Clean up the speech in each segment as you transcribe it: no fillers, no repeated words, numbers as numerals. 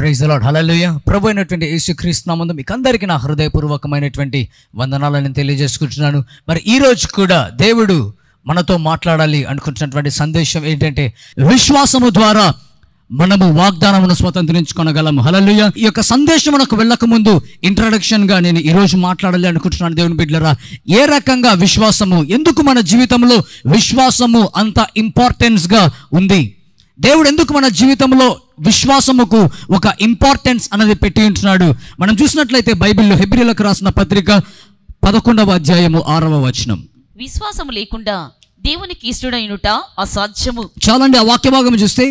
Praise the Lord. Hallelujah. ప్రభు అయినటువంటి యేసుక్రీస్తు నామమున మీకు అందరికీ నా హృదయపూర్వకమైనటువంటి వందనాలను తెలియజేసుకుంటున్నాను. మరి ఈ రోజు కూడా దేవుడు మనతో మాట్లాడాలి అనుకుంటున్నటువంటి సందేశం ఏంటంటే, విశ్వాసము ద్వారా మనము వాగ్దానమును స్వతంత్రించుకొనగలము. హల్లెలూయా. ఈ యొక్క సందేశం మనకు వెళ్ళక ముందు ఇంట్రడక్షన్ గా నేను ఈ రోజు మాట్లాడాలి అనుకుంటున్నాను. దేవుని బిడ్డలారా, ఏ రకంగా విశ్వాసము, ఎందుకు మన జీవితంలో విశ్వాసము అంత ఇంపార్టెన్స్ గా ఉంది, దేవుడు ఎందుకు మన జీవితంలో విశ్వాసముకు ఒక ఇంపార్టెన్స్ అనేది పెట్టి ఉంటున్నాడు. మనం చూసినట్లయితే బైబిల్లో హెబ్రీయులకు రాసిన పత్రిక 11వ అధ్యాయము 6వ వచనం, విశ్వాసము లేకుండా దేవునికి ఇష్టడైనట అసాధ్యము. చాలండి, ఆ వాక్య భాగం చూస్తే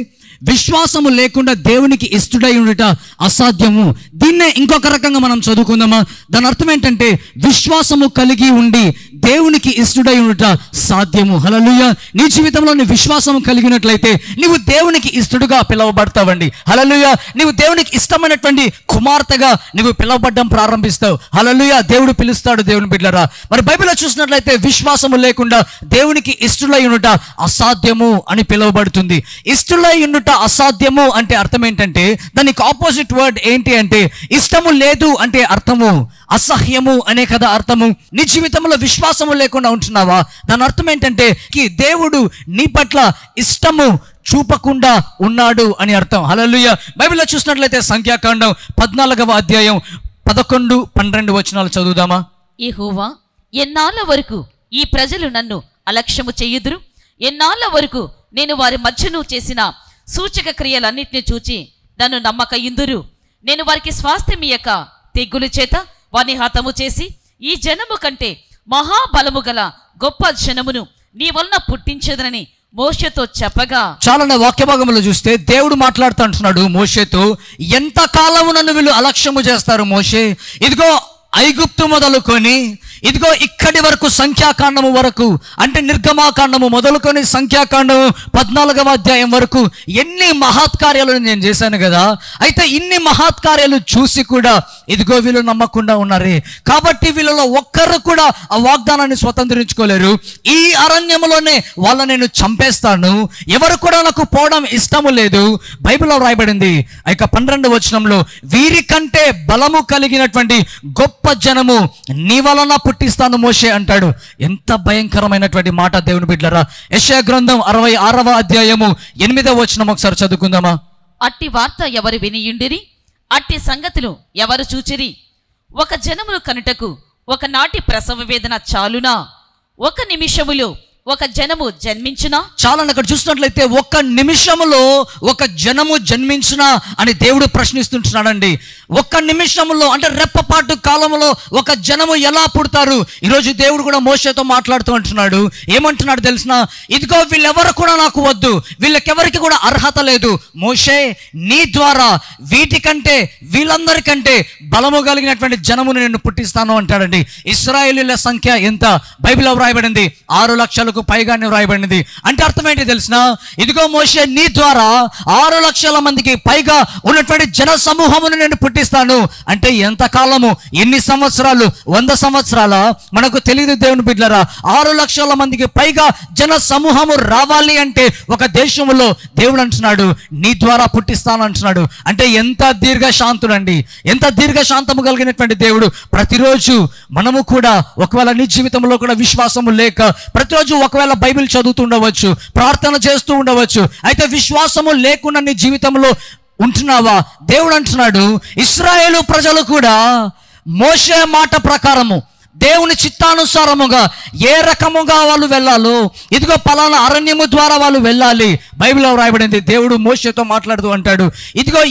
విశ్వాసము లేకుండా దేవునికి ఇష్టడై ఉండట అసాధ్యము. దీన్నే ఇంకొక రకంగా మనం చదువుకుందామా? దాని అర్థం ఏంటంటే, విశ్వాసము కలిగి ఉండి దేవునికి ఇష్టడై ఉండట సాధ్యము. హల్లెలూయా. నీ జీవితంలో నీ విశ్వాసము కలిగినట్లయితే నీవు దేవునికి ఇష్టడుగా పిలువబడతావండి. హల్లెలూయా. నీవు దేవునికి ఇష్టమైనటువంటి కుమార్తెగా నీవు పిలువబడడం ప్రారంభిస్తావు. హల్లెలూయా. దేవుడు పిలుస్తాడు. దేవుని బిడ్డలారా, మరి బైబిల్లో చూసినట్లయితే విశ్వాసము లేకుండా దేవునికి ఇష్టడై ఉండట అసాధ్యము అని పిలువబడుతుంది. ఇష్టడై ఉండట అసాధ్యము అంటే అర్థం ఏంటంటే, దానికి ఆపోజిట్ వర్డ్ ఏంటి అంటే, ఇష్టము లేదు అంటే అర్థము అసహ్యము అనే కదా అర్థము. నీ జీవితంలో విశ్వాసము లేకుండా ఉంటున్నావా? దాని అర్థం ఏంటంటే, దేవుడు నీ పట్ల ఇష్టము చూపకుండా ఉన్నాడు అని అర్థం. హల్లెలూయా. బైబిల్లో చూసినట్లయితే సంఖ్యాకాండం 14వ అధ్యాయం 11, 12 వచనాలు చదువుదామా? యెహోవా, ఎన్నాళ్ళ వరకు ఈ ప్రజలు నన్ను అలక్ష్యము చెయ్యుదురు? ఎన్నాళ్ళ వరకు నేను వారి మధ్యను చేసిన సూచక క్రియలన్నిటిని చూచి నన్ను నమ్మకయిందురు? నేను వారికి స్వాస్థ్యమియక తెగులు చేత వారిని హతము చేసి ఈ జనము కంటే మహాబలము గల గొప్ప జనమును నీ వలన పుట్టించదనని మోషేతో చెప్పగా, చాలా వాక్య భాగంలో చూస్తే దేవుడు మాట్లాడుతూ అంటున్నాడు మోషేతో, ఎంత కాలము నన్ను వీళ్ళు అలక్ష్యము చేస్తారు మోషే? ఇదిగో ఐగుప్తు మొదలుకొని ఇదిగో ఇక్కడి వరకు సంఖ్యాకాండము వరకు, అంటే నిర్గమాకాండము మొదలుకొని సంఖ్యాకాండము 14వ అధ్యాయం వరకు ఎన్ని మహత్కార్యాలు నేను చేశాను కదా. అయితే ఇన్ని మహత్కార్యాలు చూసి కూడా ఇదిగో వీళ్ళు నమ్మకుండా ఉన్నారే. కాబట్టి వీళ్ళలో ఒక్కరు కూడా ఆ వాగ్దానాన్ని స్వతంత్రించుకోలేరు. ఈ అరణ్యములోనే వాళ్ళని నేను చంపేస్తాను. ఎవరు కూడా నాకు పోవడం ఇష్టము లేదు. బైబిల్లో రాయబడింది ఆ యొక్క 12వ వచనంలో, వీరికంటే బలము కలిగినటువంటి గొప్ప జనము నీ వలన పుట్టిస్తాను మోషే అంటాడు. ఎంత భయంకరమైనటువంటి మాట దేవుని బిడ్డలారా. యెషయా గ్రంథం 66వ అధ్యాయము 8వ వచనం ఒకసారి చదువుకుందామా? అట్టి వార్త ఎవరు వినియుండిరి? అట్టి సంగతులు ఎవరు చూచిరి? ఒక జనమును కనుటకు ఒకనాటి ప్రసవ వేదన చాలునా? ఒక నిమిషములో ఒక జనము జన్మించునా? చాలని అక్కడ చూసినట్లయితే ఒక్క నిమిషములో ఒక జనము జన్మించునా అని దేవుడు ప్రశ్నిస్తుంటున్నాడండి. ఒక్క నిమిషంలో అంటే రెప్పపాటు కాలంలో ఒక జనము ఎలా పుడతారు? ఈరోజు దేవుడు కూడా మోషేతో మాట్లాడుతూ అంటున్నాడు. ఏమంటున్నాడు తెలిసిన? ఇదిగో వీళ్ళెవరు కూడా నాకు వద్దు, వీళ్ళకెవరికి కూడా అర్హత లేదు. మోషే, నీ ద్వారా వీటికంటే వీళ్ళందరికంటే బలము కలిగినటువంటి జనమును నేను పుట్టిస్తాను అంటాడండి. ఇశ్రాయేలీయుల సంఖ్య ఎంత? బైబిల్లో వ్రాయబడింది 6 లక్షలకు పైగానే వ్రాయబడింది. అంటే అర్థం ఏంటి తెలిసిన? ఇదిగో మోషే, నీ ద్వారా 6 లక్షల మందికి పైగా ఉన్నటువంటి జన సమూహమును నేను పుట్టిస్తాను. అంటే ఎంత కాలము? ఎన్ని సంవత్సరాలు? 100 సంవత్సరాల? మనకు తెలియదు దేవుని బిడ్డలారా. 6 లక్షల మందికి పైగా జన సమూహము రావాలి అంటే ఒక దేశంలో దేవుడు అంటున్నాడు నీ ద్వారా పుట్టిస్తాను అంటున్నాడు. అంటే ఎంత దీర్ఘశాంతుడండి, ఎంత దీర్ఘశాంతము కలిగినటువంటి దేవుడు. ప్రతిరోజు మనము కూడా ఒకవేళ నీ జీవితంలో కూడా విశ్వాసము లేక ప్రతిరోజు ఒకవేళ బైబిల్ చదువుతూ ఉండవచ్చు, ప్రార్థన చేస్తూ ఉండవచ్చు, అయితే విశ్వాసము లేకుండా నీ జీవితంలో ఉంటున్నావా? దేవుడు అంటున్నాడు ఇశ్రాయేలు ప్రజలు కూడా మోషే మాట ప్రకారము దేవుని చిత్తానుసారముగా ఏ రకముగా వాళ్ళు వెళ్ళాలో, ఇదిగో పలానా అరణ్యము ద్వారా వాళ్ళు వెళ్ళాలి. బైబిల్లో రాయబడింది. దేవుడు మోషేతో మాట్లాడుతూ అంటాడు, ఇదిగో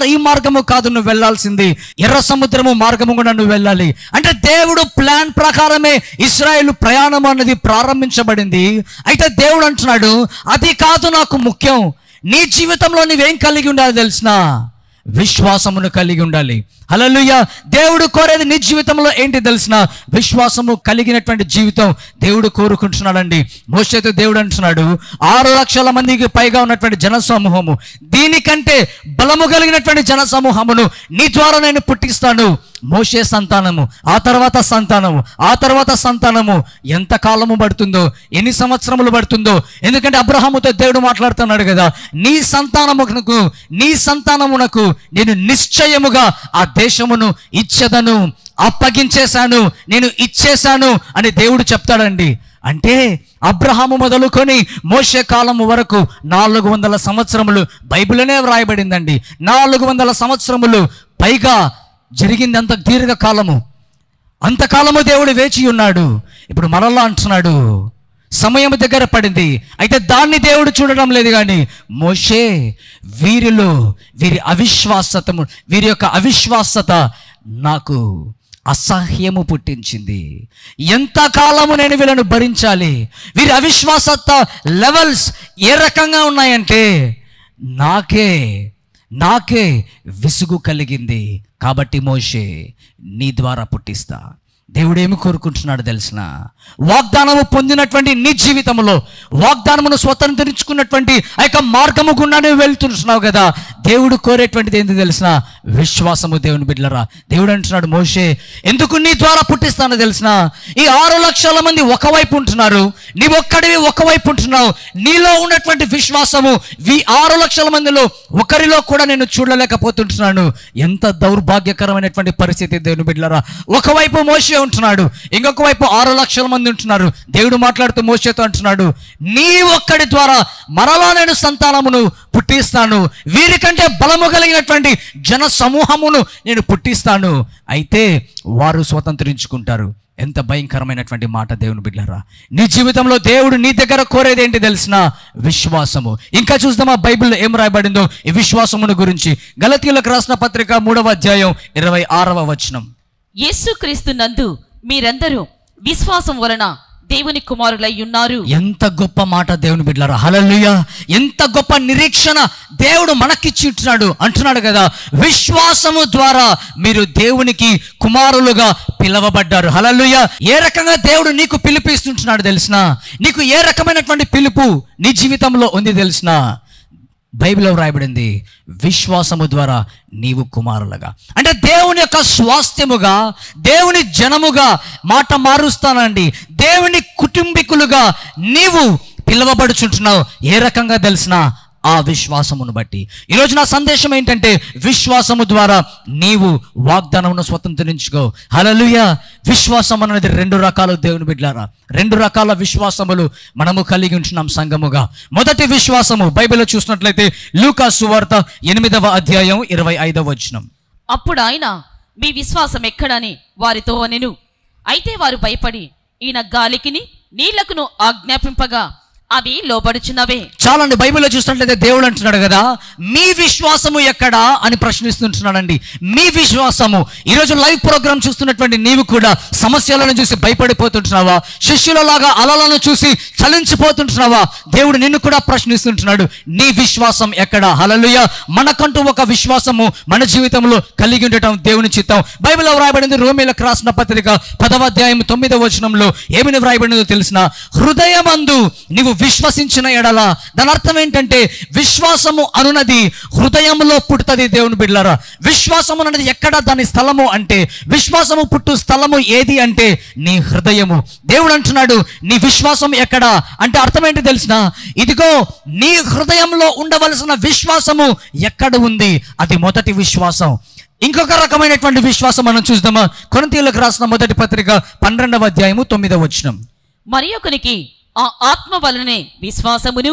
ఈ మార్గము కాదు నువ్వు వెళ్ళాల్సింది, ఎర్ర సముద్రము మార్గము కూడా నువ్వు వెళ్ళాలి. అంటే దేవుడు ప్లాన్ ప్రకారమే ఇశ్రాయేలు ప్రయాణం అన్నది ప్రారంభించబడింది. అయితే దేవుడు అంటున్నాడు అది కాదు నాకు ముఖ్యం. నీ జీవితంలో నువ్వేం కలిగి ఉండాలి తెలిసిన? విశ్వాసమును కలిగి ఉండాలి. హల్లెలూయా. దేవుడు కోరేది నీ జీవితంలో ఏంటి తెలిసిన? విశ్వాసము కలిగినటువంటి జీవితం దేవుడు కోరుకుంటున్నాడండి. మోషేతో దేవుడు అంటున్నాడు 6 లక్షల మందికి పైగా ఉన్నటువంటి జన సమూహము, దీనికంటే బలము కలిగినటువంటి జన సమూహమును నీ ద్వారా నేను పుట్టిస్తాను. మోషే సంతానము, ఆ తర్వాత సంతానము, ఆ తర్వాత సంతానము. ఎంత కాలము పడుతుందో, ఎన్ని సంవత్సరములు పడుతుందో. ఎందుకంటే అబ్రహాముతో దేవుడు మాట్లాడుతున్నాడు కదా, నీ సంతానమునకు నేను నిశ్చయముగా ఆ దేశమును ఇచ్చేదను, అప్పగించేశాను, నేను ఇచ్చేశాను అని దేవుడు చెప్తాడండి. అంటే అబ్రహాము మొదలుకొని మోషే కాలము వరకు 400 సంవత్సరములు బైబిల్లోనే వ్రాయబడిందండి. 400 సంవత్సరములు పైగా జరిగింది. అంత దీర్ఘకాలము, అంతకాలము దేవుడు వేచి ఉన్నాడు. ఇప్పుడు మరలా అంటున్నాడు, సమయం దగ్గర పడింది. అయితే దాన్ని దేవుడు చూడడం లేదు. కానీ మోషే వీరి అవిశ్వాసతము, వీరి యొక్క అవిశ్వాసత నాకు అసహ్యము పుట్టించింది. ఎంతకాలము నేను వీళ్ళను భరించాలి? వీరి అవిశ్వాసత లెవెల్స్ ఏ రకంగా ఉన్నాయంటే నాకే విసుగు కలిగింది. కాబట్టి మోషే నీ ద్వారా పుట్టిస్తా. దేవుడు ఏమి కోరుకుంటున్నాడు తెలిసిన? వాగ్దానము పొందినటువంటి నీ జీవితంలో, వాగ్దానమును స్వతంత్రించుకున్నటువంటి ఆ యొక్క మార్గము గుండానే వెళ్తున్నావు కదా, దేవుడు కోరేటువంటిది ఏంటి తెలిసిన? విశ్వాసము. దేవుని బిడ్డలరా, దేవుడు అంటున్నాడు, మోషే ఎందుకు నీ ద్వారా పుట్టిస్తానో తెలిసిన? ఈ 6 లక్షల మంది ఒకవైపు ఉంటున్నారు, నీ ఒక్కడివి ఒకవైపు ఉంటున్నావు. నీలో ఉన్నటువంటి విశ్వాసము 6 లక్షల మందిలో ఒకరిలో కూడా నేను చూడలేకపోతుంటున్నాను. ఎంత దౌర్భాగ్యకరమైనటువంటి పరిస్థితి దేవుని బిడ్డలరా. ఒకవైపు మోషే ఉంటున్నాడు, ఇంకొక వైపు 6 లక్షల మంది ఉంటున్నారు. దేవుడు మాట్లాడుతూ మోషేతో అంటున్నాడు, నీ ఒక్కడి ద్వారా మరలా నేను సంతానమును పుట్టిస్తాను, వీరికంటే బలము కలిగినటువంటి జన సమూహమును నేను పుట్టిస్తాను, అయితే వారు స్వతంత్రించుకుంటారు. ఎంత భయంకరమైనటువంటి మాట దేవుని బిడ్డలారా. నీ జీవితంలో దేవుడు నీ దగ్గర కోరేది ఏంటి తెలిసిన? విశ్వాసము. ఇంకా చూద్దామా బైబిల్లో ఏం రాయబడిందో ఈ విశ్వాసమును గురించి. గలతీయులకు రాసిన పత్రిక 3వ అధ్యాయం 26వ వచనం. యేసుక్రీస్తు నందు మీరందరూ విశ్వాసం వలన దేవుని కుమారులై ఉన్నారు. ఎంత గొప్ప మాట దేవుని బిడ్డలారా. హల్లెలూయా. ఎంత గొప్ప నిరీక్షణ దేవుడు మనకిచ్చి అంటున్నాడు కదా, విశ్వాసము ద్వారా మీరు దేవునికి కుమారులుగా పిలవబడ్డారు. హల్లెలూయా. ఏ రకంగా దేవుడు నీకు పిలిపిస్తుంటున్నాడు తెలిసిన? నీకు ఏ రకమైనటువంటి పిలుపు నీ జీవితంలో ఉంది తెలిసిన? బైబిల్లో రాయబడింది, విశ్వాసము ద్వారా నీవు కుమారులుగా, అంటే దేవుని యొక్క స్వాస్థ్యముగా, దేవుని జనముగా మాట మారుస్తానండి. దేవుని కుటుంబీకులుగా నీవు పిలువబడుచుంటున్నావు. ఏ రకంగా తెలిసిన? ఆ విశ్వాసమును బట్టి. ఈరోజు నా సందేశం ఏంటంటే, విశ్వాసము ద్వారా నీవు వాగ్దానమును స్వతంత్రించుకో. హల్లెలూయా. విశ్వాసం అనేది 2 రకాలు దేవుని బిడ్డలారా. 2 రకాల విశ్వాసములు మనము కలిగి ఉంటున్నాం సంఘముగా. మొదటి విశ్వాసము బైబిల్లో చూసినట్లయితే లూకా సువార్త 8వ అధ్యాయం 25వ వచనం. అప్పుడు ఆయన, మీ విశ్వాసం ఎక్కడని వారితో అనెను. అయితే వారు భయపడి ఈయన గాలికిని నీళ్లకును ఆజ్ఞాపింపగా అవి లోబడుచున్నవే. చాలండి, బైబిల్లో చూసినట్లయితే దేవుడు అంటున్నాడు కదా, మీ విశ్వాసము ఎక్కడా అని ప్రశ్నిస్తుంటున్నాడండి. మీ విశ్వాసము. ఈరోజు లైవ్ ప్రోగ్రామ్ చూస్తున్నటువంటి నీవు కూడా సమస్యలను చూసి భయపడిపోతుంటున్నావా? శిష్యులలాగా అలలను చూసి చలించిపోతుంటున్నావా? దేవుడు నిన్ను కూడా ప్రశ్నిస్తుంటున్నాడు, నీ విశ్వాసం ఎక్కడా? హల్లెలూయా. మనకంటూ ఒక విశ్వాసము మన జీవితంలో కలిగి ఉండటం దేవుని చిత్తం. బైబిల్లో వ్రాయబడింది, రోమీయులకు రాసిన పత్రిక 10వ అధ్యాయం 9వ వచనంలో ఏమని వ్రాయబడిందో తెలిసిన? హృదయమందు నీవు విశ్వసించిన ఎడల. దాని అర్థం ఏంటంటే, విశ్వాసము అనున్నది హృదయంలో పుడుతుంది దేవుని బిడ్డలారా. విశ్వాసము అనేది ఎక్కడ దాని స్థలము అంటే, విశ్వాసము పుట్టు స్థలము ఏది అంటే నీ హృదయము. దేవుడు అంటున్నాడు, నీ విశ్వాసం ఎక్కడ అంటే అర్థం ఏంటి తెలిసిన? ఇదిగో నీ హృదయంలో ఉండవలసిన విశ్వాసము ఎక్కడ ఉంది? అది మొదటి విశ్వాసం. ఇంకొక రకమైనటువంటి విశ్వాసం మనం చూద్దామా? కొరింథీయులకు రాసిన మొదటి పత్రిక 12వ అధ్యాయము 9వ వచనం. మరి ఒకనికి ఆ ఆత్మ వలననే విశ్వాసమును,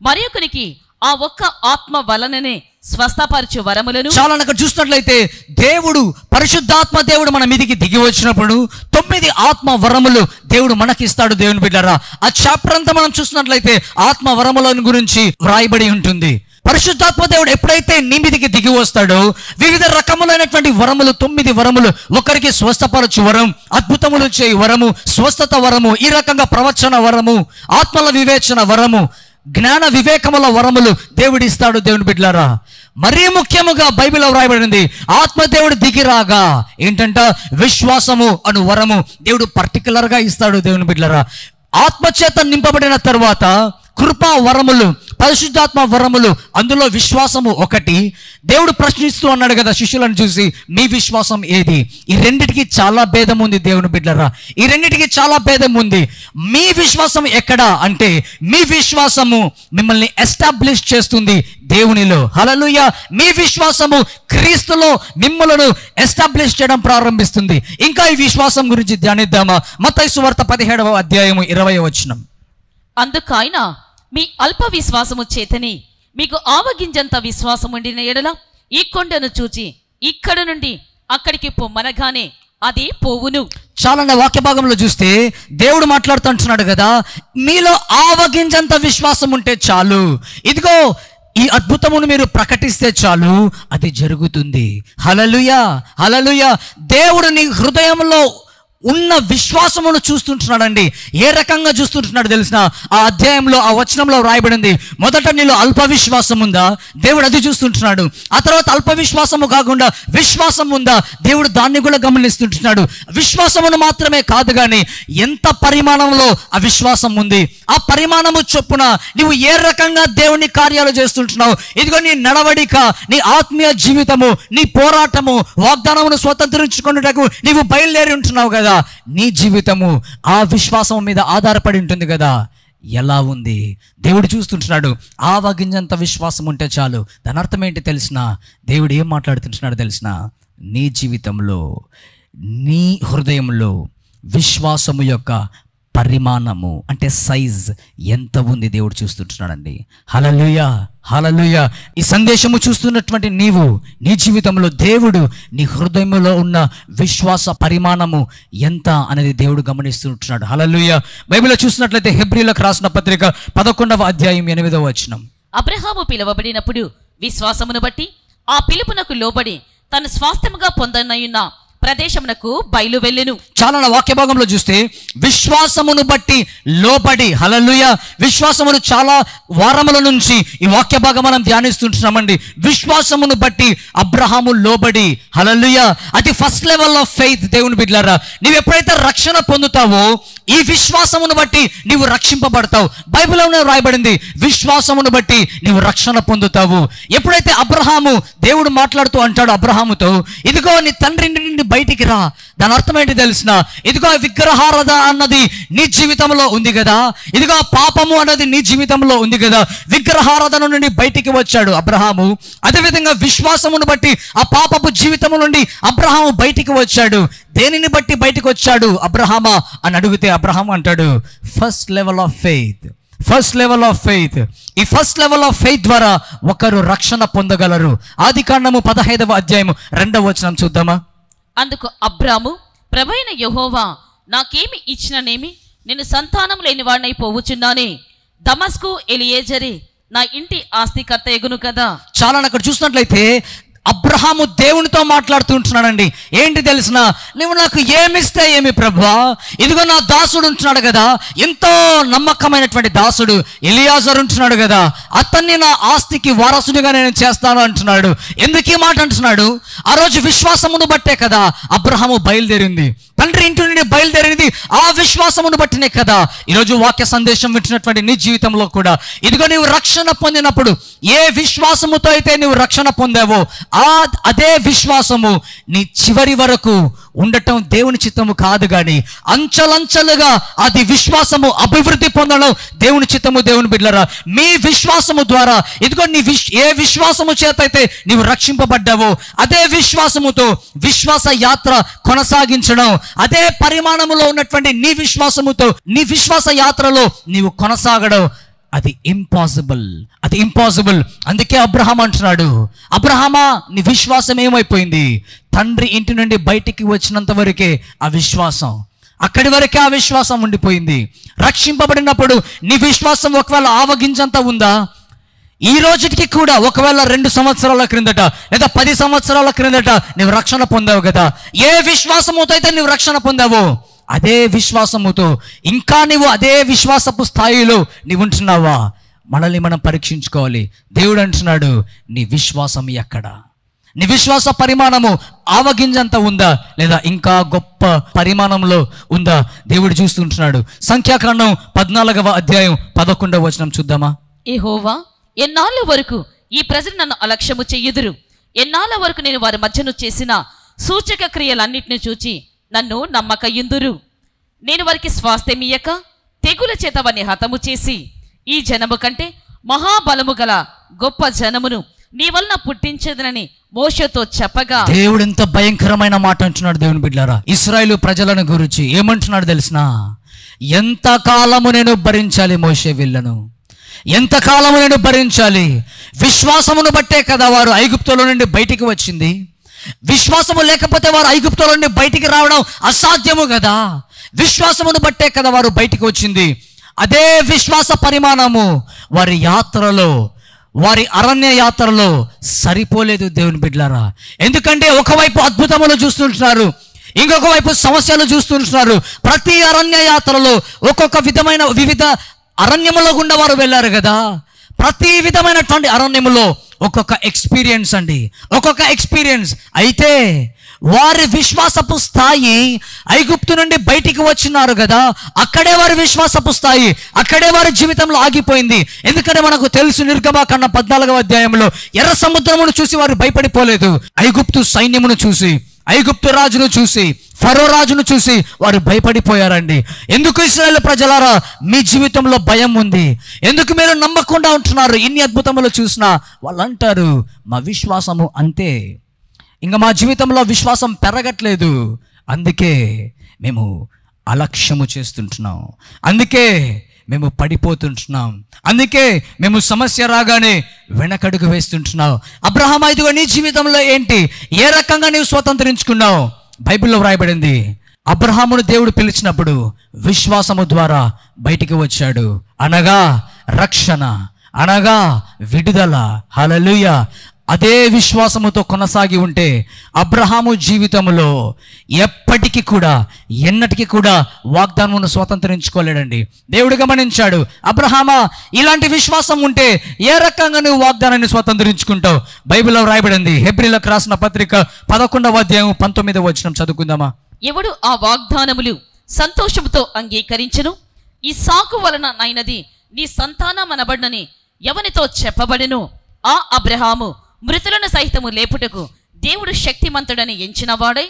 మరి ఒకనికి ఆ ఒక్క ఆత్మ వలననే స్వస్థపరచు వరములను. చాలా అక్కడ చూసినట్లయితే దేవుడు, పరిశుద్ధాత్మ దేవుడు మన మీదికి దిగి వచ్చినప్పుడు 9 ఆత్మ వరములు దేవుడు మనకిస్తాడు దేవుని బిడ్డలారా. ఆ చాప్టర్ అంతా మనం చూసినట్లయితే ఆత్మ వరములను గురించి వ్రాయబడి ఉంటుంది. పరిశుద్ధాత్మ దేవుడు ఎప్పుడైతే నీ మీదికి దిగి వస్తాడో వివిధ రకములైనటువంటి వరములు, 9 వరములు. ఒకరికి స్వస్థపరచు వరం, అద్భుతములు చేయు వరము, స్వస్థత వరము, ఈ రకంగా ప్రవచన వరము, ఆత్మల వివేచన వరము, జ్ఞాన వివేకముల వరములు దేవుడు ఇస్తాడు దేవుని బిడ్డలారా. మరీ ముఖ్యముగా బైబిల్లో వ్రాయబడింది, ఆత్మదేవుడు దిగి రాగా ఏంటంట? విశ్వాసము అను వరము దేవుడు పర్టికులర్గా ఇస్తాడు దేవుని బిడ్డలారా. ఆత్మచేత నింపబడిన తర్వాత కృపా వరములు, పరిశుద్ధాత్మ వరములు, అందులో విశ్వాసము ఒకటి. దేవుడు ప్రశ్నిస్తూ అన్నాడు కదా శిష్యులను చూసి, మీ విశ్వాసం ఏది? ఈ రెండిటికి చాలా భేదం ఉంది దేవుని బిడ్డలారా, ఈ రెండిటికి చాలా భేదం ఉంది. మీ విశ్వాసం ఎక్కడ అంటే, మీ విశ్వాసము మిమ్మల్ని ఎస్టాబ్లిష్ చేస్తుంది దేవునిలో. హల్లెలూయా. మీ విశ్వాసము క్రీస్తులో మిమ్మల్ని ఎస్టాబ్లిష్ చేయడం ప్రారంభిస్తుంది. ఇంకా ఈ విశ్వాసం గురించి ధ్యానిద్దామా? మత్తయి సువార్త 17వ అధ్యాయము 20వ వచనం. అందుకాయన మీ అల్ప విశ్వాసము చేతని మీకు ఆవగింజంత విశ్వాసం ఉండిన ఎడల ఈ కొండను చూచి ఇక్కడ నుండి అక్కడికి పొమ్మనగానే అది పోవును. చాలా వాక్య భాగంలో చూస్తే దేవుడు మాట్లాడుతుంటున్నాడు కదా, మీలో ఆవగింజంత విశ్వాసం ఉంటే చాలు, ఇదిగో ఈ అద్భుతమును మీరు ప్రకటిస్తే చాలు, అది జరుగుతుంది. హల్లెలూయా, హల్లెలూయా. దేవుడు నీ హృదయంలో ఉన్న విశ్వాసమును చూస్తుంటున్నాడండి. ఏ రకంగా చూస్తుంటున్నాడు తెలిసిన? ఆ అధ్యాయంలో, ఆ వచనంలో రాయబడింది, మొదట నీలో అల్ప విశ్వాసం ఉందా, దేవుడు అది చూస్తుంటున్నాడు. ఆ తర్వాత అల్ప విశ్వాసము కాకుండా విశ్వాసం ఉందా, దేవుడు దాన్ని కూడా గమనిస్తుంటున్నాడు. విశ్వాసమును మాత్రమే కాదు కానీ ఎంత పరిమాణంలో ఆ విశ్వాసం ఉంది, ఆ పరిమాణము చొప్పున నువ్వు ఏ రకంగా దేవుని కార్యాలు చేస్తుంటున్నావు. ఇదిగో నీ నడవడిక, నీ ఆత్మీయ జీవితము, నీ పోరాటము, వాగ్దానమును స్వతంత్రించుకున్నటకు నీవు బయలుదేరి ఉంటున్నావు కదా, నీ జీవితము ఆ విశ్వాసం మీద ఆధారపడి ఉంటుంది కదా. ఎలా ఉంది? దేవుడు చూస్తుంటున్నాడు. ఆవగింజంత విశ్వాసం ఉంటే చాలు. దాని అర్థం ఏంటి తెలిసిన? దేవుడు ఏం మాట్లాడుతుంటున్నాడు తెలిసిన? నీ జీవితంలో, నీ హృదయంలో విశ్వాసము యొక్క పరిమాణము అంటే సైజ్ ఎంత ఉంది దేవుడు చూస్తుంటున్నాడండి. హల్లెలూయా, హల్లెలూయా. ఈ సందేశము చూస్తున్నటువంటి నీవు, నీ జీవితంలో దేవుడు నీ హృదయంలో ఉన్న విశ్వాస పరిమాణము ఎంత అనేది దేవుడు గమనిస్తుంటున్నాడు. హల్లెలూయా. బైబిల్లో చూసినట్లయితే హెబ్రీయులకు రాసిన పత్రిక 11వ అధ్యాయం 8వ వచనం. అబ్రహాము పిలువబడినప్పుడు విశ్వాసమును బట్టి ఆ పిలుపునకు లోబడి తన స్వాస్థ్యముగా పొందనయున్న ప్రదేశమునకు బయలు వెళ్ళెను. చాలా వాక్య భాగంలో చూస్తే విశ్వాసమును బట్టి లోబడి, హల్లెలూయా. విశ్వాసమును చాలా వారముల నుంచి ఈ వాక్య భాగం మనం ధ్యానిస్తుంటున్నామండి. విశ్వాసమును బట్టి అబ్రహాము లోబడి, హల్లెలూయా. అది ఫస్ట్ లెవెల్ ఆఫ్ ఫెయిత్. దేవుని బిడ్డలారా, నీవు ఎప్పుడైతే రక్షణ పొందుతావో ఈ విశ్వాసమును బట్టి నీవు రక్షింపబడతావు. బైబిల్లోనే రాయబడింది, విశ్వాసమును బట్టి నీవు రక్షణ పొందుతావు. ఎప్పుడైతే అబ్రహాము, దేవుడు మాట్లాడుతూ అంటాడు అబ్రహాముతో, ఇదిగో నీ తండ్రి నుండి బయటికి రా. దాని అర్థం ఏంటి తెలిసిన? ఇదిగో విగ్రహారాధన అన్నది నీ జీవితంలో ఉంది కదా, ఇదిగో పాపము అన్నది నీ జీవితంలో ఉంది కదా. విగ్రహారాధన నుండి బయటికి వచ్చాడు అబ్రహాము. అదేవిధంగా విశ్వాసమును బట్టి ఆ పాపపు జీవితం నుండి అబ్రహాము బయటికి వచ్చాడు. దేనిని బట్టి బయటికి వచ్చాడు అబ్రహామా అని అడిగితే అబ్రహాం అంటాడు, first level of faith. First level of faith. ఈ ఫస్ట్ లెవెల్ ఆఫ్ ఫెయిత్ ద్వారా ఒకరు రక్షణ పొందగలరు. ఆదికాండము 15వ అధ్యాయము 2వ వచనం చూద్దామా? అందుకు అబ్రాము, ప్రభువైన యెహోవా నాకేమి ఇచ్చిననేమి, నేను సంతానం లేని వాడినై పోవుచున్నానే. దమస్కు ఎలియేజరే నా ఇంటి ఆస్తికర్త ఎగును కదా. చాలా అక్కడ చూసినట్లయితే అబ్రహాము దేవునితో మాట్లాడుతూ ఉంటున్నాడండి. ఏంటి తెలిసిన? నువ్వు నాకు ఏమిస్తే ఏమి ప్రభువా, ఇదిగో నా దాసుడు ఉంటున్నాడు కదా, ఎంతో నమ్మకమైనటువంటి దాసుడు ఎలియాజరు ఉంటున్నాడు కదా, అతన్ని నా ఆస్తికి వారసునిగా నేను చేస్తాను అంటున్నాడు. ఎందుకు ఈ మాట అంటున్నాడు? ఆ రోజు విశ్వాసమును బట్టే కదా అబ్రహాము బయలుదేరింది. తండ్రి ఇంటి నుండి బయలుదేరింది ఆ విశ్వాసమును బట్టినే కదా. ఈరోజు వాక్య సందేశం వింటున్నటువంటి నీ జీవితంలో కూడా ఇదిగో నీవు రక్షణ పొందినప్పుడు ఏ విశ్వాసముతో అయితే నీవు రక్షణ పొందావో అదే విశ్వాసము నీ చివరి వరకు ఉండటం దేవుని చిత్తము కాదు కానీ అంచెలంచెలుగా అది విశ్వాసము అభివృద్ధి పొందడం దేవుని చిత్తము. దేవుని బిడ్డలారా, మీ విశ్వాసము ద్వారా ఇదిగో నీ ఏ విశ్వాసము చేత అయితే నీవు రక్షింపబడ్డావో అదే విశ్వాసముతో విశ్వాస యాత్ర కొనసాగించడం, అదే పరిమాణములో ఉన్నటువంటి నీ విశ్వాసముతో నీ విశ్వాస యాత్రలో నీవు కొనసాగడం అది ఇంపాసిబుల్. అది ఇంపాసిబుల్. అందుకే అబ్రహాం అంటున్నాడు, అబ్రహామా నీ విశ్వాసం ఏమైపోయింది? తండ్రి ఇంటి నుండి బయటికి వచ్చినంత వరకే ఆ విశ్వాసం, అక్కడి వరకే ఆ విశ్వాసం ఉండిపోయింది. రక్షింపబడినప్పుడు నీ విశ్వాసం ఒకవేళ ఆవగించంత ఉందా? ఈ రోజుకి కూడా ఒకవేళ 2 సంవత్సరాల క్రిందట లేదా 10 సంవత్సరాల క్రిందట నువ్వు రక్షణ పొందావు కదా, ఏ విశ్వాసముతో అయితే నువ్వు రక్షణ పొందావో అదే విశ్వాసముతో ఇంకా నీవు అదే విశ్వాసపు స్థాయిలో నీవు ఉంటున్నావా? మనల్ని మనం పరీక్షించుకోవాలి. దేవుడు అంటున్నాడు, నీ విశ్వాసం ఎక్కడ? నీ విశ్వాస పరిమాణము ఆవగింజంత ఉందా, లేదా ఇంకా గొప్ప పరిమాణంలో ఉందా? దేవుడు చూస్తుంటున్నాడు. సంఖ్యాకాండం 14వ అధ్యాయం 11వ వచనం చూద్దామా. యెహోవా, ఎన్నాళ్ళ వరకు ఈ ప్రజలు నన్ను అలక్ష్యము చెయ్యుదురు? ఎన్నాళ్ళ వరకు నేను వారి మధ్యను చేసిన సూచక క్రియలన్నిటిని చూచి నన్ను నమ్మకయుందురు? నేను వారికి స్వాస్థ్యమియ్యక తెగుల చేత వారిని హతము చేసి ఈ జనము కంటే మహాబలము గల గొప్ప జనమును నీ వలన పుట్టించదనని మోషేతో చెప్పగా, దేవుడు ఎంత భయంకరమైన మాట అంటున్నాడు దేవుని బిడ్డలారా. ఇశ్రాయేలు ప్రజలను గురించి ఏమంటున్నాడు తెలిసినా? ఎంతకాలము నేను భరించాలి మోషే వీళ్ళను, ఎంతకాలము నేను భరించాలి? విశ్వాసమును బట్టే కదా వారు ఐగుప్తులో నుండి బయటికి వచ్చింది. విశ్వాసము లేకపోతే వారు ఐగుప్తులో నుండి బయటికి రావడం అసాధ్యము కదా. విశ్వాసమును బట్టే కదా వారు బయటికి వచ్చింది. అదే విశ్వాస పరిమాణము వారి యాత్రలో, వారి అరణ్య యాత్రలో సరిపోలేదు దేవుని బిడ్డలారా. ఎందుకంటే ఒకవైపు అద్భుతములు చూస్తుంటున్నారు, ఇంకొక వైపు సమస్యలు చూస్తుంటున్నారు. ప్రతి అరణ్య యాత్రలో ఒక్కొక్క వివిధ అరణ్యములో గుండా వారు వెళ్ళారు కదా. ప్రతి విధమైనటువంటి అరణ్యములో ఒక్కొక్క ఎక్స్పీరియన్స్ అండి, ఒక్కొక్క ఎక్స్పీరియన్స్. అయితే వారి విశ్వాసపు స్థాయి ఐగుప్తు నుండి బయటికి వచ్చినారు కదా, అక్కడే వారి విశ్వాసపు స్థాయి, అక్కడే వారి జీవితంలో ఆగిపోయింది. ఎందుకంటే మనకు తెలుసు, నిర్గమకాండం 14వ అధ్యాయంలో ఎర్ర సముద్రమును చూసి వారు భయపడిపోలేదు. ఐగుప్తు సైన్యమును చూసి, ఐగుప్తు రాజును చూసి, ఫరో రాజును చూసి వారు భయపడిపోయారండి. ఎందుకు ఇశ్రాయేలు ప్రజలారా మీ జీవితంలో భయం ఉంది? ఎందుకు మీరు నమ్మకుండా ఉంటున్నారు? ఇన్ని అద్భుతములు చూసినా వాళ్ళు అంటారు, మా విశ్వాసము అంతే, ఇంకా మా జీవితంలో విశ్వాసం పెరగట్లేదు, అందుకే మేము అలక్ష్యము చేస్తుంటున్నాం, అందుకే మేము పడిపోతుంటున్నాం, అందుకే మేము సమస్య రాగానే వెనకడుగు వేస్తుంటున్నాం. అబ్రహాము, ఇదిగో నీ జీవితంలో ఏంటి, ఏ రకంగా నీవు స్వతంత్రించుకున్నావు? బైబిల్లో వ్రాయబడింది, అబ్రహామును దేవుడు పిలిచినప్పుడు విశ్వాసము ద్వారా బయటికి వచ్చాడు, అనగా రక్షణ, అనగా విడుదల. హల్లెలూయా. అదే విశ్వాసముతో కొనసాగి ఉంటే అబ్రహాము జీవితంలో ఎప్పటికీ కూడా, ఎన్నటికీ కూడా వాగ్దానమును స్వతంత్రించుకోలేడండి. దేవుడు గమనించాడు, అబ్రహామా, ఇలాంటి విశ్వాసం ఉంటే ఏ రకంగా నువ్వు వాగ్దానాన్ని స్వతంత్రించుకుంటావు? బైబిల్లో రాయబడింది, హెబ్రీలకు రాసిన పత్రిక 11వ అధ్యాయం 19వ వచనం చదువుకుందామా. ఎవడు ఆ వాగ్దానములు సంతోషముతో అంగీకరించును, ఈ సాకు వలన నైనది నీ సంతానమనబడునని ఎవనితో చెప్పబడెను? ఆ అబ్రహాము మృతులను సహితము లేపుటకు దేవుడు శక్తిమంతుడని ఎంచినవాడై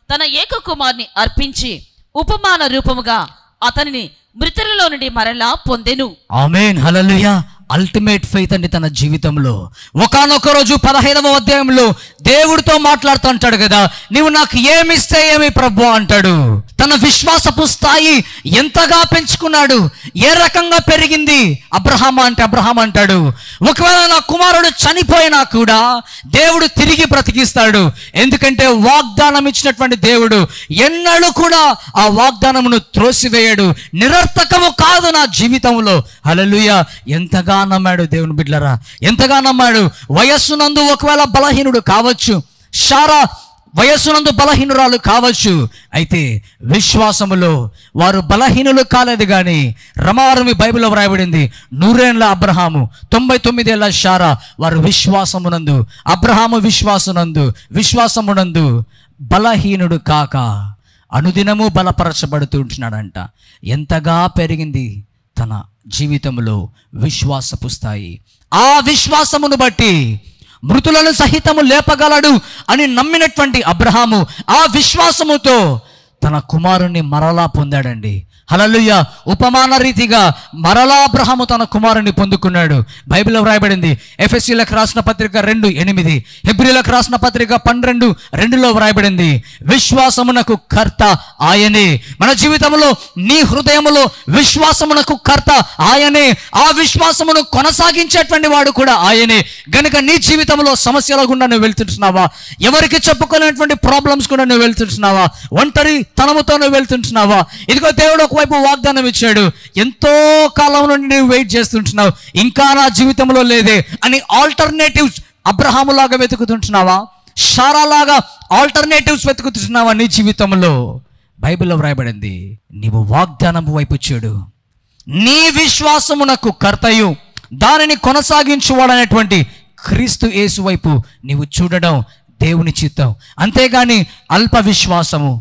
తన ఏక కుమార్ని అర్పించి ఉపమాన రూపముగా అతనిని మృతులలో నుండి మరలా పొందెను. ఆమేన్, హల్లెలూయా. అల్టిమేట్ ఫెయిత్ అండి తన జీవితంలో. ఒకానొక రోజు 15వ అధ్యాయంలో దేవుడితో మాట్లాడుతూ అంటాడు కదా, నీవు నాకు ఏమిస్తే ఏమి ప్రభు అంటాడు. తన విశ్వాసపు స్థాయి ఎంతగా పెంచుకున్నాడు, ఏ రకంగా పెరిగింది? అబ్రహాము అంటే అబ్రహాం అంటాడు, ఒకవేళ నా కుమారుడు చనిపోయినా కూడా దేవుడు తిరిగి బ్రతికిస్తాడు. ఎందుకంటే వాగ్దానం ఇచ్చినటువంటి దేవుడు ఎన్నడూ కూడా ఆ వాగ్దానమును త్రోసివేయడు. నిరర్థకము కాదు నా జీవితంలో. హల్లెలూయా. ఎంతగా నమ్మాడు దేవుని బిడ్డలారా, ఎంతగా నమ్మాడు. వయస్సునందు ఒకవేళ బలహీనుడు కావచ్చు, శారా వయస్సునందు బలహీనురాలు కావచ్చు, అయితే విశ్వాసములో వారు బలహీనులు కాలేదు. కానీ రమారమి బైబిల్లో వ్రాయబడింది, 100 ఏళ్ల అబ్రహాము, 99 ఏళ్ల శారా, వారు విశ్వాసమునందు, అబ్రహాము విశ్వాసమునందు బలహీనుడు కాక అనుదినము బలపరచబడుతూ ఉంటున్నాడంట. ఎంతగా పెరిగింది తన జీవితంలో విశ్వాసపు స్థాయి. ఆ విశ్వాసమును బట్టి మృతులను సహితము లేపగలడు అని నమ్మినటువంటి అబ్రహాము ఆ విశ్వాసముతో తన కుమారుణ్ణి మరలా పొందాడండి. హల్లెలూయా. ఉపమాన రీతిగా మరలా అబ్రహాము తన కుమారుని పొందుకున్నాడు. బైబిల్లో వ్రాయబడింది, ఎఫెసీయులకు రాసిన పత్రిక 2:8, హెబ్రీయులకు రాసిన పత్రిక 12:2లో వ్రాయబడింది, విశ్వాసమునకు కర్త ఆయనే. మన జీవితంలో నీ హృదయములో విశ్వాసమునకు కర్త ఆయనే, ఆ విశ్వాసమును కొనసాగించేటువంటి వాడు కూడా ఆయనే. గనుక నీ జీవితంలో సమస్యల గుండా నువ్వు వెళ్తుంటున్నావా? ఎవరికి చెప్పుకునేటువంటి ప్రాబ్లమ్స్ కూడా నువ్వు వెళ్తుంటున్నావా? ఒంటరి తనముతో నువ్వు వెళ్తుంటున్నావా? ఇదిగో దేవుడు ఒకవైపు వాగ్దానం ఇచ్చాడు, ఎంతో కాలం నుండి నువ్వు వెయిట్ చేస్తుంటున్నావు, ఇంకా నా జీవితంలో లేదే అని ఆల్టర్నేటివ్స్ అబ్రహాము లాగా వెతుకుతుంటున్నావా? శారా లాగా ఆల్టర్నేటివ్స్ వెతుకుతుంటున్నావా నీ జీవితంలో? బైబిల్లో వ్రాయబడింది, నీవు వాగ్దానం వైపు చూడు, నీ విశ్వాసమునకు కర్తయు దానిని కొనసాగించువాడనేటువంటి క్రీస్తు యేసు వైపు నీవు చూడడం దేవుని చిత్తం. అంతేగాని అల్ప విశ్వాసము,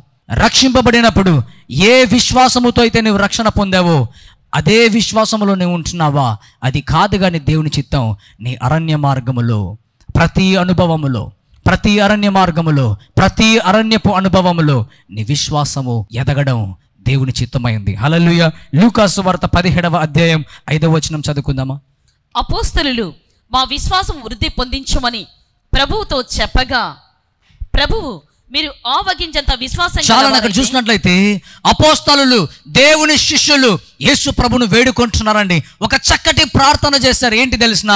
రక్షింపబడినప్పుడు ఏ విశ్వాసముతో అయితే నువ్వు రక్షణ పొందావో అదే విశ్వాసములో నువ్వు ఉంటున్నావా, అది కాదు కానీ దేవుని చిత్తం. నీ అరణ్య మార్గములో, ప్రతి అనుభవములో, ప్రతి అరణ్య మార్గములో, ప్రతి అరణ్యపు అనుభవములో నీ విశ్వాసము ఎదగడం దేవుని చిత్తమైంది. హల్లెలూయా. లూకాసు వార్త 17వ అధ్యాయం 5వ వచనం చదువుకుందామా. అపోస్తలులు మా విశ్వాసం వృద్ధి పొందించమని ప్రభువుతో చెప్పగా, ప్రభువు మీరు ఆవగించంత విశ్వాసం చాలా అక్కడ చూసినట్లయితే అపోస్తలులు, దేవుని శిష్యులు యేసు ప్రభును వేడుకుంటున్నారండి. ఒక చక్కటి ప్రార్థన చేశారు. ఏంటి తెలిసిన?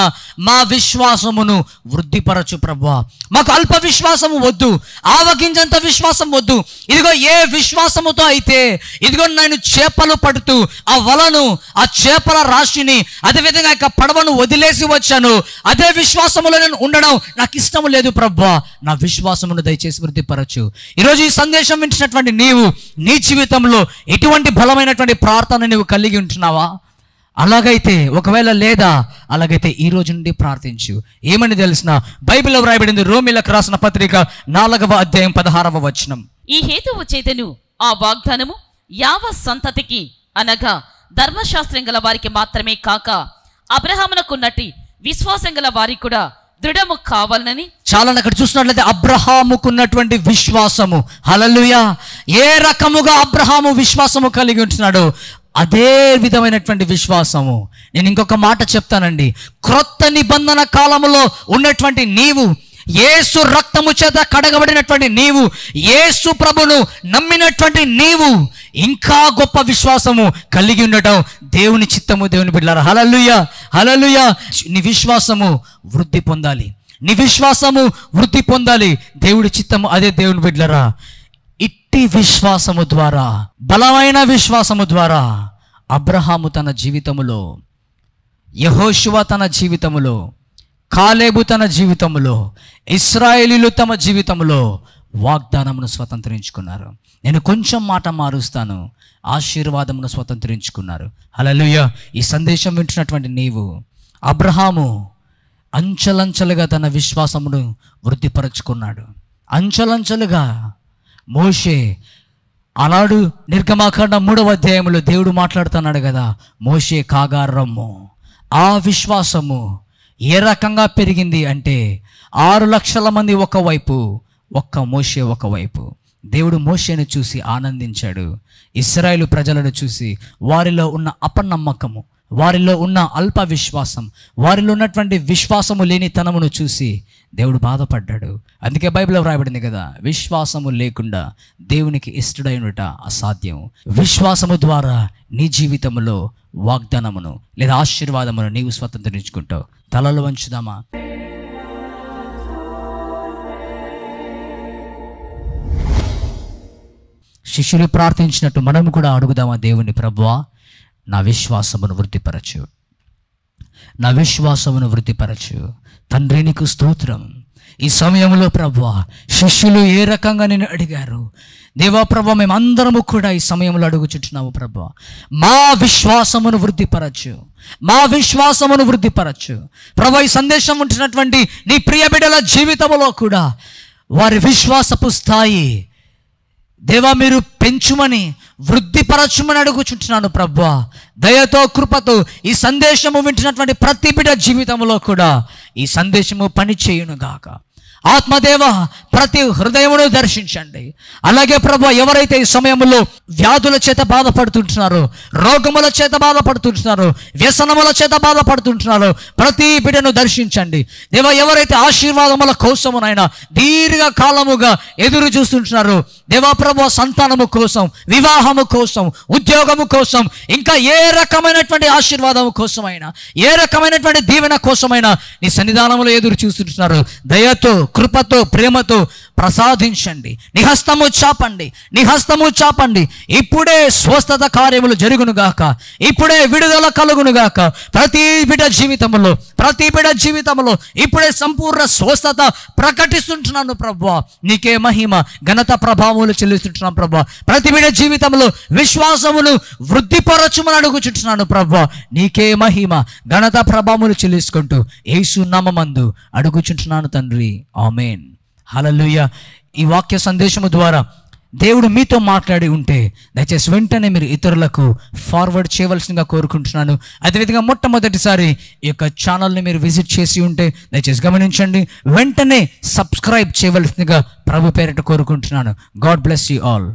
మా విశ్వాసమును వృద్ధిపరచు ప్రభువా, మాకు అల్ప విశ్వాసము వద్దు, ఆవగించంత విశ్వాసం వద్దు. ఇదిగో ఏ విశ్వాసముతో అయితే ఇదిగో నేను చేపలు పడుతూ ఆ వలను, ఆ చేపల రాశిని, అదేవిధంగా యొక్క పడవను వదిలేసి వచ్చాను, అదే విశ్వాసములో నేను ఉండడం నాకు ఇష్టం లేదు ప్రభువా, నా విశ్వాసమును దయచేసి వృద్ధిపరచు. ఈరోజు ఈ సందేశం వింటున్నటువంటి నీవు నీ జీవితంలో ఎటువంటి బలమైనటువంటి ప్రార్థన నీవు కలిగి ఉంటున్నావా? అలాగైతే ఒకవేళ లేదా, అలాగైతే ఈ రోజు నుండి ప్రార్థించు. ఏమని తెలిసిన? బైబిల్లో వ్రాయబడింది, రోమీలకు రాసిన పత్రిక 4వ అధ్యాయం 16వ వచనం. ఈ హేతువు చేతను ఆ వాగ్దానము యావ సంతతికి అనగా ధర్మశాస్త్రం గల వారికి మాత్రమే కాక అబ్రహామునకున్నట్టి విశ్వాసం గల వారికి కూడా దృఢము కావాలని. చాలా అక్కడ చూసినట్లయితే అబ్రహాముకున్నటువంటి విశ్వాసము, హల్లెలూయా, ఏ రకముగా అబ్రహాము విశ్వాసము కలిగి ఉంటున్నాడో అదే విధమైనటువంటి విశ్వాసము. నేను ఇంకొక మాట చెప్తానండి. క్రొత్త నిబంధన కాలములో ఉన్నటువంటి నీవు, యేసు రక్తము చేత కడగబడినటువంటి నీవు, యేసు ప్రభును నమ్మినటువంటి నీవు ఇంకా గొప్ప విశ్వాసము కలిగి ఉండటం దేవుని చిత్తము. దేవుని బిడ్డలారా, హల్లెలూయా, హల్లెలూయా. నీ విశ్వాసము వృద్ధి పొందాలి, నీ విశ్వాసము వృద్ధి పొందాలి. దేవుడి చిత్తము అదే. దేవుని బిడ్డలారా, ఇట్టి విశ్వాసము ద్వారా, బలమైన విశ్వాసము ద్వారా అబ్రహాము తన జీవితములో, యెహోషువ తన జీవితములో, కాలేబు తన జీవితములో, ఇశ్రాయేలీలు తమ జీవితంలో వాగ్దానమును స్వతంత్రించుకున్నారు. నేను కొంచెం మాట మారుస్తాను, ఆశీర్వాదమును స్వతంత్రించుకున్నారు. హల్లెలూయా. ఈ సందేశం వింటున్నటువంటి నీవు, అబ్రహాము అంచెలంచెలుగా తన విశ్వాసమును వృద్ధిపరచుకున్నాడు. అంచెలంచెలుగా మోషే ఆనాడు నిర్గమాకాండ 3వ అధ్యాయంలో దేవుడు మాట్లాడుతున్నాడు కదా, మోషే కాగారమ్ము. ఆ విశ్వాసము ఏ రకంగా పెరిగింది అంటే 6 లక్షల మంది ఒకవైపు, ఒక్క మోషే ఒకవైపు. దేవుడు మోషేను చూసి ఆనందించాడు. ఇశ్రాయేలు ప్రజలను చూసి వారిలో ఉన్న అపనమ్మకము, వారిలో ఉన్న అల్ప విశ్వాసం, వారిలో ఉన్నటువంటి విశ్వాసము లేని తనమును చూసి దేవుడు బాధపడ్డాడు. అందుకే బైబిల్లో వ్రాయబడింది కదా, విశ్వాసము లేకుండా దేవునికి ఇష్టడైనట అసాధ్యం. విశ్వాసము ద్వారా నీ జీవితంలో వాగ్దానమును లేదా ఆశీర్వాదమును నీవు స్వతంత్రించుకుంటావు. తలలు వంచుదామా. శిష్యులు ప్రార్థించినట్టు మనం కూడా అడుగుదామా దేవుని, ప్రభువా నా విశ్వాసమును వృద్ధిపరచు, నా విశ్వాసమును వృద్ధిపరచు. తండ్రి నీకు స్తోత్రం. ఈ సమయంలో ప్రభువా శిష్యులు ఏ రకంగా నేను అడిగారు, దేవా ప్రభువా మేమందరము కూడా ఈ సమయంలో అడుగుచుంటున్నాము ప్రభువా, మా విశ్వాసమును వృద్ధిపరచు, మా విశ్వాసమును వృద్ధిపరచు. ప్రభువా ఈ సందేశం ఉంటున్నటువంటి నీ ప్రియ బిడ్డల జీవితంలో కూడా వారి విశ్వాసపు స్థాయి దేవా మీరు పెంచుమని, వృద్ధిపరచుమని అడుగుచుంటున్నాను ప్రభువా. దయతో, కృపతో ఈ సందేశము వింటున్నటువంటి ప్రతి బిడ్డ జీవితంలో కూడా ఈ సందేశము పని చేయునుగాక. ఆత్మదేవ ప్రతి హృదయమును దర్శించండి. అలాగే ప్రభువా ఎవరైతే ఈ సమయంలో వ్యాధుల చేత బాధపడుతుంటున్నారో, రోగముల చేత బాధపడుతుంటున్నారో, వ్యసనముల చేత బాధపడుతుంటున్నారో ప్రతి బిడ్డను దర్శించండి దేవా. ఎవరైతే ఆశీర్వాదముల కోసమునైనా దీర్ఘకాలముగా ఎదురు చూస్తుంటున్నారో దేవా ప్రభువా, సంతానము కోసం, వివాహము కోసం, ఉద్యోగము కోసం, ఇంకా ఏ రకమైనటువంటి ఆశీర్వాదము కోసమైనా, ఏ రకమైనటువంటి దీవెన కోసమైనా నీ సన్నిధానంలో ఎదురు చూస్తుంటున్నారు, దయతో, కృపతో, ప్రేమతో ప్రసాదించండి. నీ హస్తము చాపండి, నీ హస్తము చాపండి. ఇప్పుడే స్వస్థత కార్యములు జరుగునుగాక, ఇప్పుడే విడుదల కలుగునుగాక. ప్రతి బిడ్డ జీవితంలో, ప్రతి బిడ్డ జీవితంలో ఇప్పుడే సంపూర్ణ స్వస్థత ప్రకటిస్తుంటున్నాను ప్రభువా. నీకే మహిమ, ఘనత, ప్రభావములు చెల్లిస్తుంటున్నాను ప్రభువా. ప్రతి బిడ్డ జీవితంలో విశ్వాసమును వృద్ధిపరచుమని అడుగుచుంటున్నాను ప్రభువా. నీకే మహిమ, ఘనత, ప్రభావములు చెల్లించుకుంటూ యేసు నామమందు అడుగుచుంటున్నాను తండ్రి. ఆమేన్. హల్లెలూయా. ఈ వాక్య సందేశము ద్వారా దేవుడు మీతో మాట్లాడి ఉంటే దయచేసి వెంటనే మీరు ఇతరులకు ఫార్వర్డ్ చేయవలసిందిగా కోరుకుంటున్నాను. అదేవిధంగా మొట్టమొదటిసారి ఈ యొక్క ఛానల్ని మీరు విజిట్ చేసి ఉంటే దయచేసి గమనించండి, వెంటనే సబ్స్క్రైబ్ చేయవలసిందిగా ప్రభు పేరిట కోరుకుంటున్నాను. God bless you all.